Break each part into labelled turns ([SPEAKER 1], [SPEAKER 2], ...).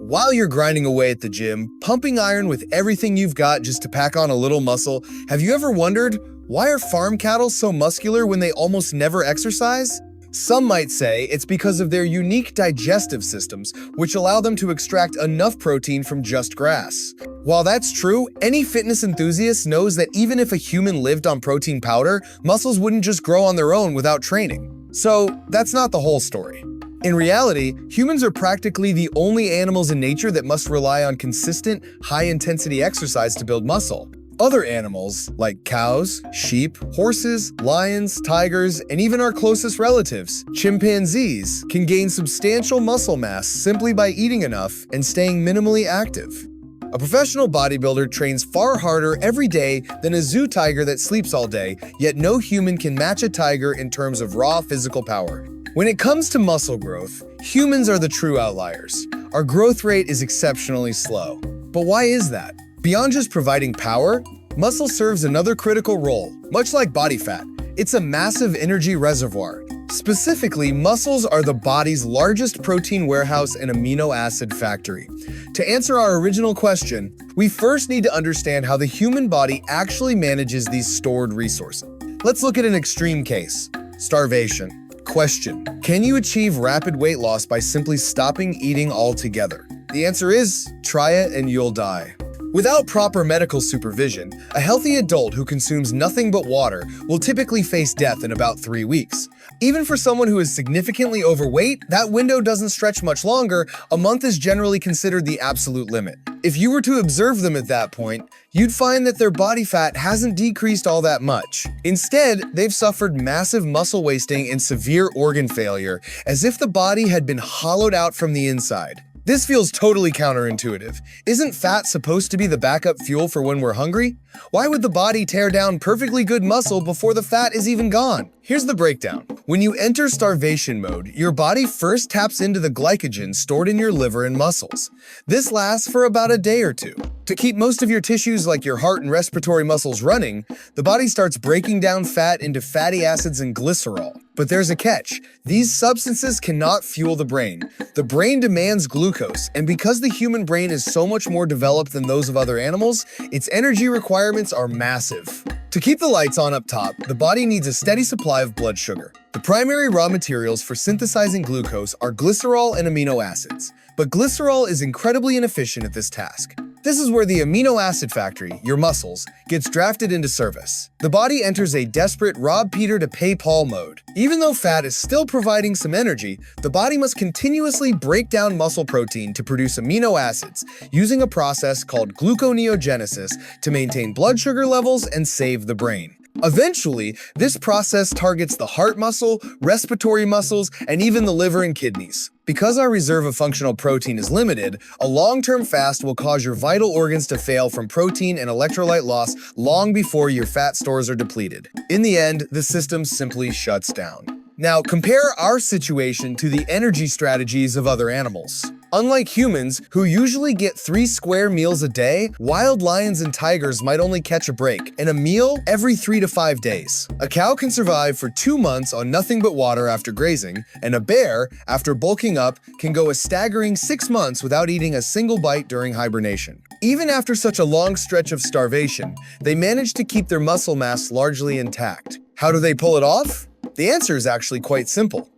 [SPEAKER 1] While you're grinding away at the gym, pumping iron with everything you've got just to pack on a little muscle, have you ever wondered, why are farm cattle so muscular when they almost never exercise? Some might say it's because of their unique digestive systems, which allow them to extract enough protein from just grass. While that's true, any fitness enthusiast knows that even if a human lived on protein powder, muscles wouldn't just grow on their own without training. So that's not the whole story. In reality, humans are practically the only animals in nature that must rely on consistent, high-intensity exercise to build muscle. Other animals, like cows, sheep, horses, lions, tigers, and even our closest relatives, chimpanzees, can gain substantial muscle mass simply by eating enough and staying minimally active. A professional bodybuilder trains far harder every day than a zoo tiger that sleeps all day, yet no human can match a tiger in terms of raw physical power. When it comes to muscle growth, humans are the true outliers. Our growth rate is exceptionally slow. But why is that? Beyond just providing power, muscle serves another critical role. Much like body fat, it's a massive energy reservoir. Specifically, muscles are the body's largest protein warehouse and amino acid factory. To answer our original question, we first need to understand how the human body actually manages these stored resources. Let's look at an extreme case: starvation. Question: can you achieve rapid weight loss by simply stopping eating altogether? The answer is, try it and you'll die. Without proper medical supervision, a healthy adult who consumes nothing but water will typically face death in about 3 weeks. Even for someone who is significantly overweight, that window doesn't stretch much longer. A month is generally considered the absolute limit. If you were to observe them at that point, you'd find that their body fat hasn't decreased all that much. Instead, they've suffered massive muscle wasting and severe organ failure, as if the body had been hollowed out from the inside. This feels totally counterintuitive. Isn't fat supposed to be the backup fuel for when we're hungry? Why would the body tear down perfectly good muscle before the fat is even gone? Here's the breakdown. When you enter starvation mode, your body first taps into the glycogen stored in your liver and muscles. This lasts for about a day or two. To keep most of your tissues like your heart and respiratory muscles running, the body starts breaking down fat into fatty acids and glycerol. But there's a catch. These substances cannot fuel the brain. The brain demands glucose, and because the human brain is so much more developed than those of other animals, its energy requirements are massive. To keep the lights on up top, the body needs a steady supply of blood sugar. The primary raw materials for synthesizing glucose are glycerol and amino acids, but glycerol is incredibly inefficient at this task. This is where the amino acid factory, your muscles, gets drafted into service. The body enters a desperate rob Peter to pay Paul mode. Even though fat is still providing some energy, the body must continuously break down muscle protein to produce amino acids, using a process called gluconeogenesis to maintain blood sugar levels and save the brain. Eventually, this process targets the heart muscle, respiratory muscles, and even the liver and kidneys. Because our reserve of functional protein is limited, a long-term fast will cause your vital organs to fail from protein and electrolyte loss long before your fat stores are depleted. In the end, the system simply shuts down. Now, compare our situation to the energy strategies of other animals. Unlike humans, who usually get 3 square meals a day, wild lions and tigers might only catch a break, and a meal every 3 to 5 days. A cow can survive for 2 months on nothing but water after grazing, and a bear, after bulking up, can go a staggering 6 months without eating a single bite during hibernation. Even after such a long stretch of starvation, they manage to keep their muscle mass largely intact. How do they pull it off? The answer is actually quite simple.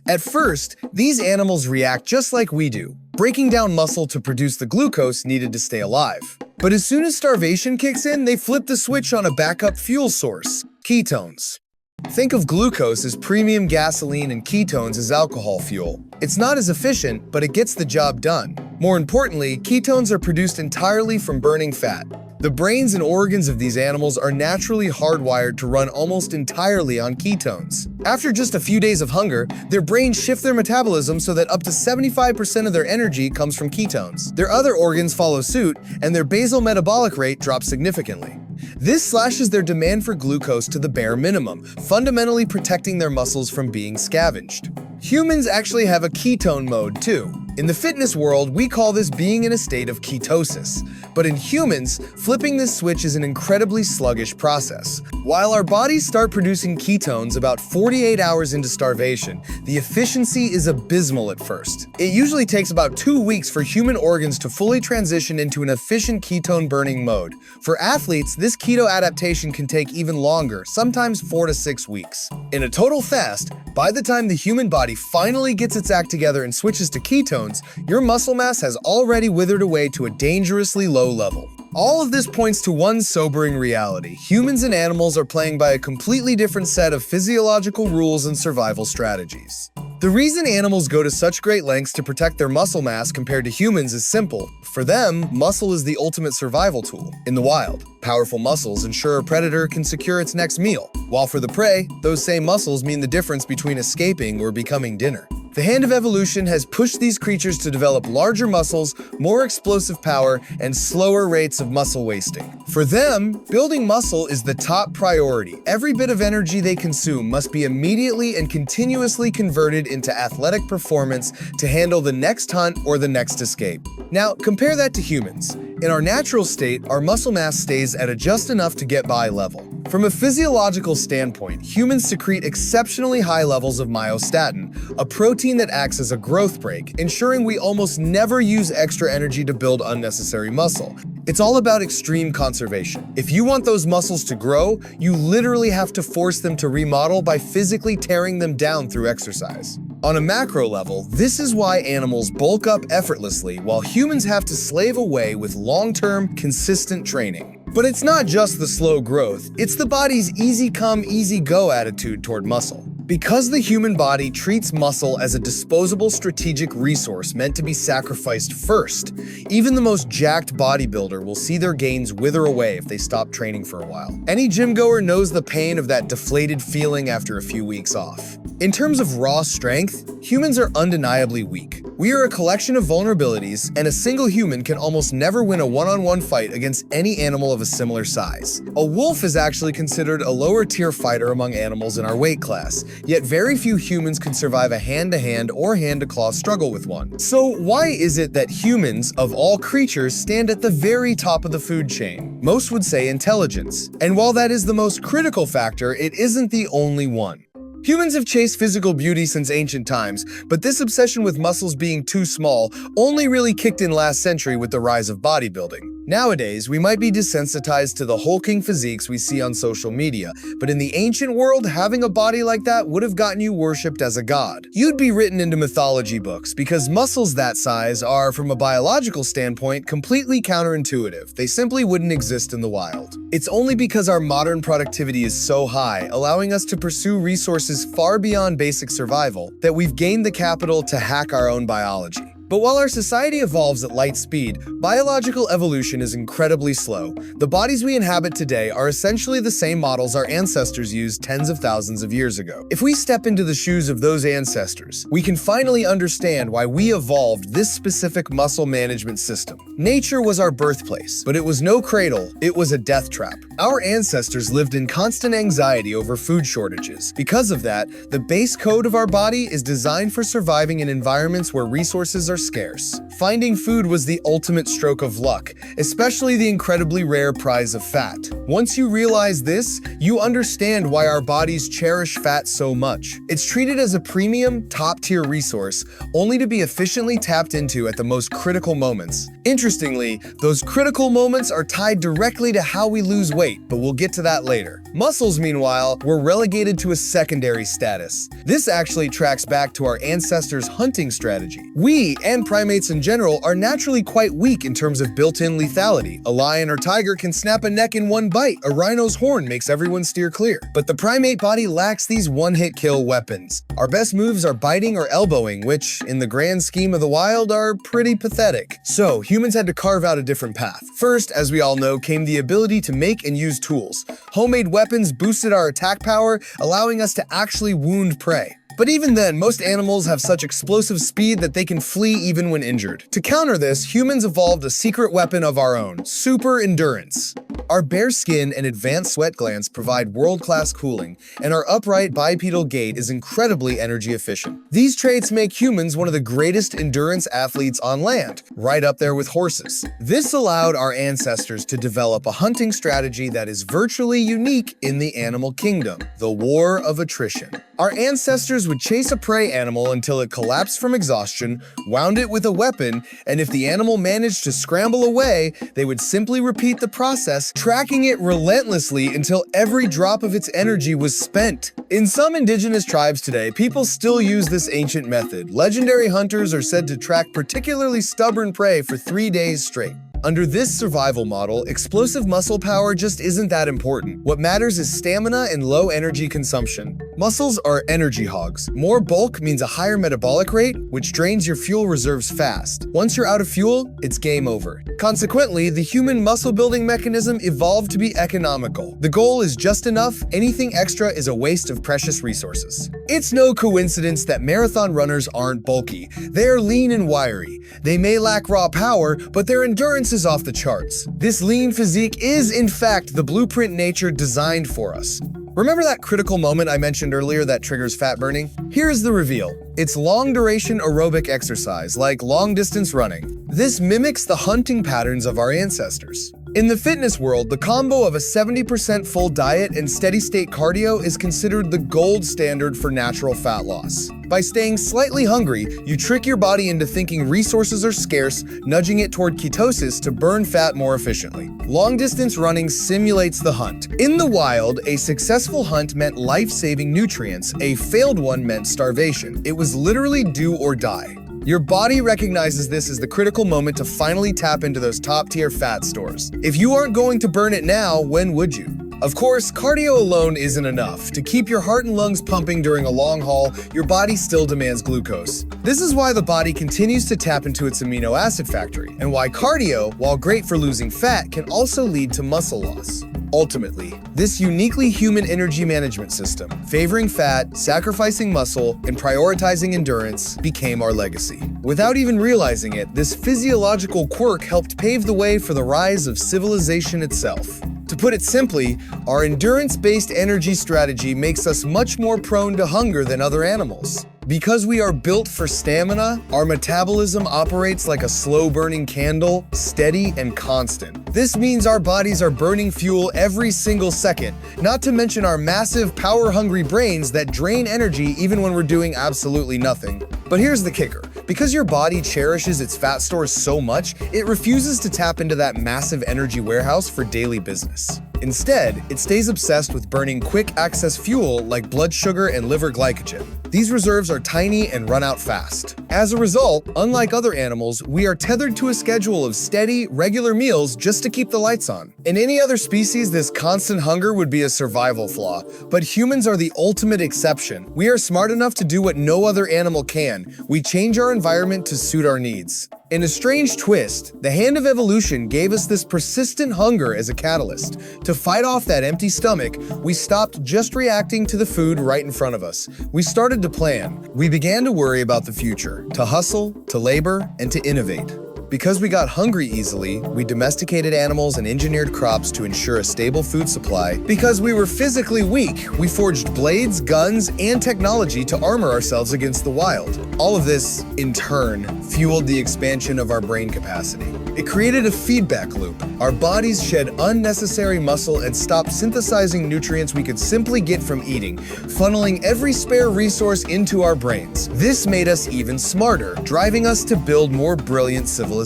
[SPEAKER 1] At first, these animals react just like we do, breaking down muscle to produce the glucose needed to stay alive. But as soon as starvation kicks in, they flip the switch on a backup fuel source: ketones. Think of glucose as premium gasoline and ketones as alcohol fuel. It's not as efficient, but it gets the job done. More importantly, ketones are produced entirely from burning fat. The brains and organs of these animals are naturally hardwired to run almost entirely on ketones. After just a few days of hunger, their brains shift their metabolism so that up to 75% of their energy comes from ketones. Their other organs follow suit, and their basal metabolic rate drops significantly. This slashes their demand for glucose to the bare minimum, fundamentally protecting their muscles from being scavenged. Humans actually have a ketone mode too. In the fitness world, we call this being in a state of ketosis. But in humans, flipping this switch is an incredibly sluggish process. While our bodies start producing ketones about 48 hours into starvation, the efficiency is abysmal at first. It usually takes about 2 weeks for human organs to fully transition into an efficient ketone-burning mode. For athletes, this keto adaptation can take even longer, sometimes 4 to 6 weeks. In a total fast, by the time the human body finally gets its act together and switches to ketones, your muscle mass has already withered away to a dangerously low level. All of this points to one sobering reality. Humans and animals are playing by a completely different set of physiological rules and survival strategies. The reason animals go to such great lengths to protect their muscle mass compared to humans is simple. For them, muscle is the ultimate survival tool. In the wild, powerful muscles ensure a predator can secure its next meal, while for the prey, those same muscles mean the difference between escaping or becoming dinner. The hand of evolution has pushed these creatures to develop larger muscles, more explosive power, and slower rates of muscle wasting. For them, building muscle is the top priority. Every bit of energy they consume must be immediately and continuously converted into athletic performance to handle the next hunt or the next escape. Now, compare that to humans. In our natural state, our muscle mass stays at a just enough to get by level. From a physiological standpoint, humans secrete exceptionally high levels of myostatin, a protein that acts as a growth brake, ensuring we almost never use extra energy to build unnecessary muscle. It's all about extreme conservation. If you want those muscles to grow, you literally have to force them to remodel by physically tearing them down through exercise. On a macro level, this is why animals bulk up effortlessly while humans have to slave away with long-term, consistent training. But it's not just the slow growth, it's the body's easy come, easy go attitude toward muscle. Because the human body treats muscle as a disposable strategic resource meant to be sacrificed first, even the most jacked bodybuilder will see their gains wither away if they stop training for a while. Any gym goer knows the pain of that deflated feeling after a few weeks off. In terms of raw strength, humans are undeniably weak. We are a collection of vulnerabilities, and a single human can almost never win a one-on-one fight against any animal of a similar size. A wolf is actually considered a lower-tier fighter among animals in our weight class, yet very few humans can survive a hand-to-hand or hand-to-claw struggle with one. So why is it that humans, of all creatures, stand at the very top of the food chain? Most would say intelligence. And while that is the most critical factor, it isn't the only one. Humans have chased physical beauty since ancient times, but this obsession with muscles being too small only really kicked in last century with the rise of bodybuilding. Nowadays, we might be desensitized to the hulking physiques we see on social media, but in the ancient world, having a body like that would have gotten you worshipped as a god. You'd be written into mythology books because muscles that size are, from a biological standpoint, completely counterintuitive. They simply wouldn't exist in the wild. It's only because our modern productivity is so high, allowing us to pursue resources far beyond basic survival, that we've gained the capital to hack our own biology. But while our society evolves at light speed, biological evolution is incredibly slow. The bodies we inhabit today are essentially the same models our ancestors used tens of thousands of years ago. If we step into the shoes of those ancestors, we can finally understand why we evolved this specific muscle management system. Nature was our birthplace, but it was no cradle, it was a death trap. Our ancestors lived in constant anxiety over food shortages. Because of that, the base code of our body is designed for surviving in environments where resources are scarce. Finding food was the ultimate stroke of luck, especially the incredibly rare prize of fat. Once you realize this, you understand why our bodies cherish fat so much. It's treated as a premium, top-tier resource, only to be efficiently tapped into at the most critical moments. Interestingly, those critical moments are tied directly to how we lose weight, but we'll get to that later. Muscles, meanwhile, were relegated to a secondary status. This actually tracks back to our ancestors' hunting strategy. We, and primates in general, are naturally quite weak in terms of built-in lethality. A lion or tiger can snap a neck in one bite. A rhino's horn makes everyone steer clear. But the primate body lacks these one-hit kill weapons. Our best moves are biting or elbowing, which, in the grand scheme of the wild, are pretty pathetic. So, humans had to carve out a different path. First, as we all know, came the ability to make and use tools. Homemade weapons boosted our attack power, allowing us to actually wound prey. But even then, most animals have such explosive speed that they can flee even when injured. To counter this, humans evolved a secret weapon of our own: super endurance. Our bare skin and advanced sweat glands provide world-class cooling, and our upright bipedal gait is incredibly energy efficient. These traits make humans one of the greatest endurance athletes on land, right up there with horses. This allowed our ancestors to develop a hunting strategy that is virtually unique in the animal kingdom: the war of attrition. Our ancestors would chase a prey animal until it collapsed from exhaustion, wound it with a weapon, and if the animal managed to scramble away, they would simply repeat the process, tracking it relentlessly until every drop of its energy was spent. In some indigenous tribes today, people still use this ancient method. Legendary hunters are said to track particularly stubborn prey for 3 days straight. Under this survival model, explosive muscle power just isn't that important. What matters is stamina and low energy consumption. Muscles are energy hogs. More bulk means a higher metabolic rate, which drains your fuel reserves fast. Once you're out of fuel, it's game over. Consequently, the human muscle-building mechanism evolved to be economical. The goal is just enough; anything extra is a waste of precious resources. It's no coincidence that marathon runners aren't bulky. They're lean and wiry. They may lack raw power, but their endurance is off the charts. This lean physique is, in fact, the blueprint nature designed for us. Remember that critical moment I mentioned earlier that triggers fat burning? Here's the reveal. It's long-duration aerobic exercise, like long-distance running. This mimics the hunting patterns of our ancestors. In the fitness world, the combo of a 70% full diet and steady-state cardio is considered the gold standard for natural fat loss. By staying slightly hungry, you trick your body into thinking resources are scarce, nudging it toward ketosis to burn fat more efficiently. Long-distance running simulates the hunt. In the wild, a successful hunt meant life-saving nutrients. A failed one meant starvation. It was literally do or die. Your body recognizes this as the critical moment to finally tap into those top-tier fat stores. If you aren't going to burn it now, when would you? Of course, cardio alone isn't enough. To keep your heart and lungs pumping during a long haul, your body still demands glucose. This is why the body continues to tap into its amino acid factory, and why cardio, while great for losing fat, can also lead to muscle loss. Ultimately, this uniquely human energy management system, favoring fat, sacrificing muscle, and prioritizing endurance, became our legacy. Without even realizing it, this physiological quirk helped pave the way for the rise of civilization itself. To put it simply, our endurance-based energy strategy makes us much more prone to hunger than other animals. Because we are built for stamina, our metabolism operates like a slow-burning candle, steady and constant. This means our bodies are burning fuel every single second, not to mention our massive, power-hungry brains that drain energy even when we're doing absolutely nothing. But here's the kicker. Because your body cherishes its fat stores so much, it refuses to tap into that massive energy warehouse for daily business. Instead, it stays obsessed with burning quick-access fuel like blood sugar and liver glycogen. These reserves are tiny and run out fast. As a result, unlike other animals, we are tethered to a schedule of steady, regular meals just to keep the lights on. In any other species, this constant hunger would be a survival flaw, but humans are the ultimate exception. We are smart enough to do what no other animal can. We change our environment to suit our needs. In a strange twist, the hand of evolution gave us this persistent hunger as a catalyst. To fight off that empty stomach, we stopped just reacting to the food right in front of us. We started to plan. We began to worry about the future, to hustle, to labor, and to innovate. Because we got hungry easily, we domesticated animals and engineered crops to ensure a stable food supply. Because we were physically weak, we forged blades, guns, and technology to armor ourselves against the wild. All of this, in turn, fueled the expansion of our brain capacity. It created a feedback loop. Our bodies shed unnecessary muscle and stopped synthesizing nutrients we could simply get from eating, funneling every spare resource into our brains. This made us even smarter, driving us to build more brilliant civilizations.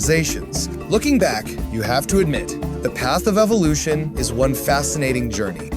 [SPEAKER 1] Looking back, you have to admit, the path of evolution is one fascinating journey.